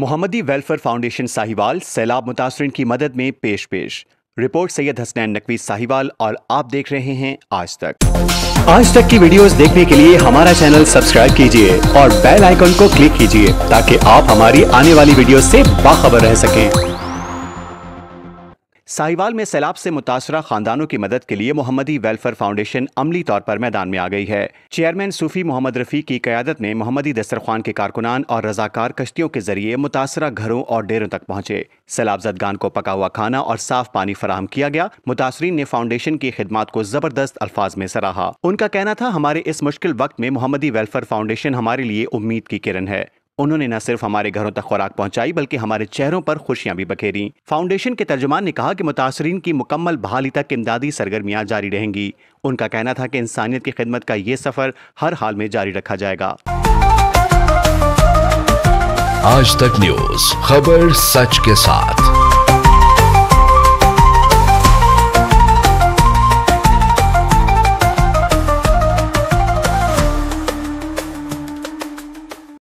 मोहम्मदी welfare foundation Sahiwal सैलाब मुतासरीन की मदद में पेश। रिपोर्ट सैयद हसनैन नकवी साहिवाल और आप देख रहे हैं आज तक की वीडियोस देखने के लिए हमारा चैनल सब्सक्राइब कीजिए और बेल आइकन को क्लिक कीजिए ताकि आप हमारी आने वाली वीडियो से बाखबर रह सकें। साहिवाल में सैलाब से मुतासरा खानदानों की मदद के लिए मोहम्मदी वेलफेयर फाउंडेशन अमली तौर पर मैदान में आ गई है। चेयरमैन सूफी मोहम्मद रफी की क़यादत में मोहम्मदी दस्तरख्वान के कारकुनान और रजाकार कश्तियों के जरिए मुतासरा घरों और डेरों तक पहुंचे। सैलाब ज़दगान को पका हुआ खाना और साफ पानी फराहम किया गया। मुतासरीन ने फाउंडेशन की खिदमात को जबरदस्त अल्फाज में सराहा। उनका कहना था, हमारे इस मुश्किल वक्त में मोहम्मदी वेलफेयर फाउंडेशन हमारे लिए उम्मीद की किरण है। उन्होंने न सिर्फ हमारे घरों तक खुराक पहुंचाई बल्कि हमारे चेहरों पर खुशियां भी बखेरी। फाउंडेशन के तर्जुमान ने कहा कि मुतासरीन की मुकम्मल बहाली तक इमदादी सरगर्मियां जारी रहेंगी। उनका कहना था कि इंसानियत की खिदमत का ये सफर हर हाल में जारी रखा जाएगा। आज तक न्यूज़, खबर सच के साथ।